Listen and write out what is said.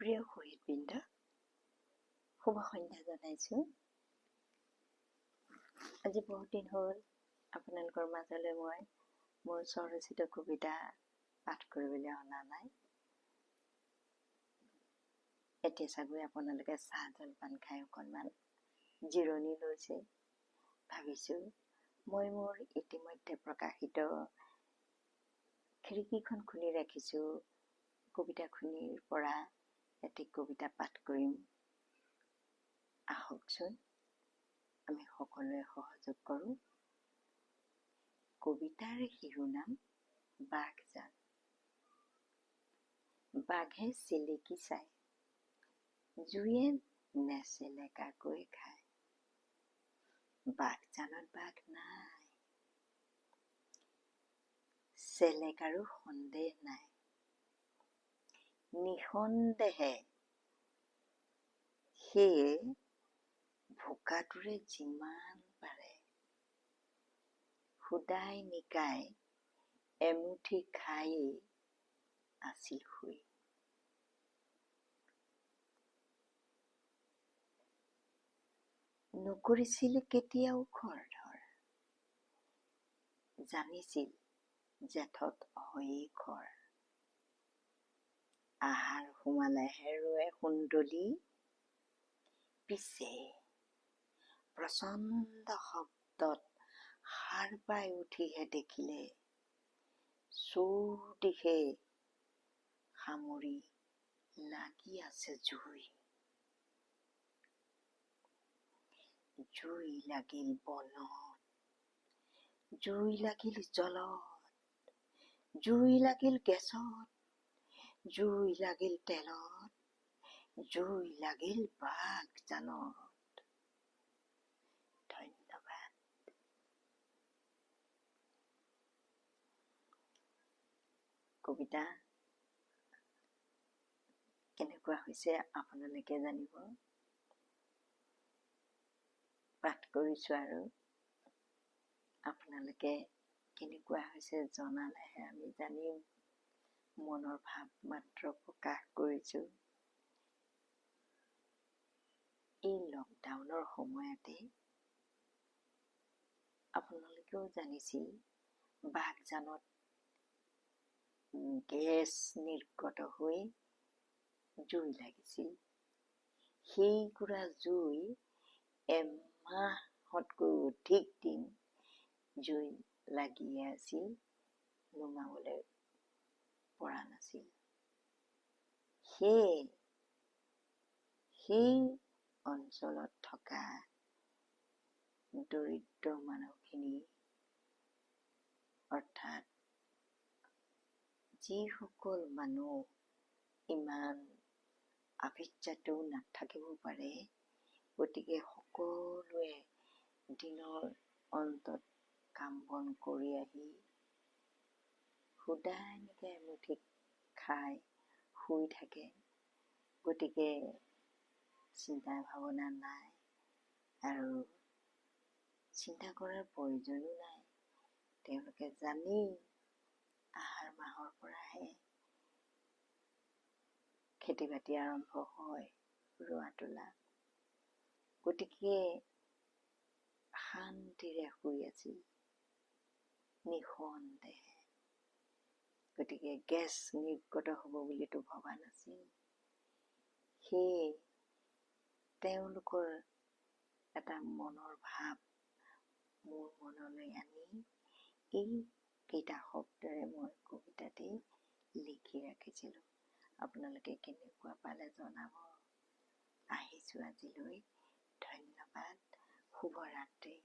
প্ৰিয় শহীদবৃন্দ, শুভ সন্ধ্যা জনাইছোঁ। আজি বহুত দিন হ'ল আপোনালোকৰ মাজলৈ মই মোৰ স্বৰচিত কবিতা পাঠ কৰিবলৈ অনা নাই। এতিয়া চাগৈ আপোনালোকে চাহ জলপান খাই অকণমান জিৰণি লৈছে। ভাবিছোঁ মই মোৰ ইতিমধ্যে প্ৰকাশিত খিৰিকীখন খুলি ৰাখিছোঁ কবিতাখনিৰ পৰা এটি কবিতা পাঠ কৰিম। আহকচোন আমি সকলোৱে সহযোগ কৰোঁ। কবিতাৰ শিৰোনাম বাঘজান। বাঘে চিলিকি চায়, জুয়ে নেচেলেকাকৈ খায়। বাঘজানত বাঘ নাই, চেলেকাৰো সন্দেহ নাই। নিসন্দেহে সেয়ে ভোকাটোৰে যিমান পাৰে সুদাই নিকাই এমুঠি খায়েই আছিল শুই। নকৰিছিল কেতিয়াও খৰধৰ, জানিছিল জেঠত হয়েই খৰ। আহাৰ সোমালেহে ৰোৱে সুন্দলি, পিছে প্ৰচণ্ড শব্দত সাৰ পাই উঠিহে দেখিলে চৌদিশে সামৰি লাগি আছে জুই। জুই লাগিল বনত, জুই লাগিল জলত, জুই লাগিল গেছত, জুই লাগিল তেলত, জুই লাগিল বাঘজানত। ধন্যবাদ। কবিতা কেনেকুৱা হৈছে আপোনালোকে জানিব। পাঠ কৰিছোঁ আৰু আপোনালোকে কেনেকুৱা হৈছে জনালেহে আমি জানিম। মনৰ ভাৱ মাত্ৰ প্ৰকাশ কৰিছোঁ। এই লকডাউনৰ সময়তে আপোনালোকেও জানিছিল বাঘজানত গেছ নিৰ্গত হৈ জুই লাগিছিল। সেইগুৰা জুই এমাহতকৈ অধিক দিন জুই লাগিয়ে আছিল, নুমাবলৈ পৰা নাছিল। সেই অঞ্চলত থকা দৰিদ্ৰ মানুহখিনি, অৰ্থাৎ যিসকল মানুহ ইমান আভিজাত্যও নাথাকিব পাৰে, গতিকে সকলোৱে দিনৰ অন্তত কাম বন কৰি আহি সুদাই এমুঠি খাই শুই থাকে। গতিকে চিন্তা ভাৱনা নাই আৰু চিন্তা কৰাৰ প্ৰয়োজনো নাই। তেওঁলোকে জানেই আহাৰ মাহৰ পৰাহে খেতি বাতি আৰম্ভ হয়, ৰোৱা তোলা। গতিকে শান্তিৰে শুই আছিল নিসন্দেহে। গতিকে গেছ নিৰ্গত হ'ব বুলিতো ভবা নাছিল। সেয়ে তেওঁলোকৰ এটা মনৰ ভাৱ মোৰ মনলৈ আনি এইকেইটা শব্দৰে মই কবিতাটি লিখি ৰাখিছিলোঁ। আপোনালোকে কেনেকুৱা পালে জনাব। আহিছোঁ আজিলৈ। ধন্যবাদ। শুভৰাত্ৰি।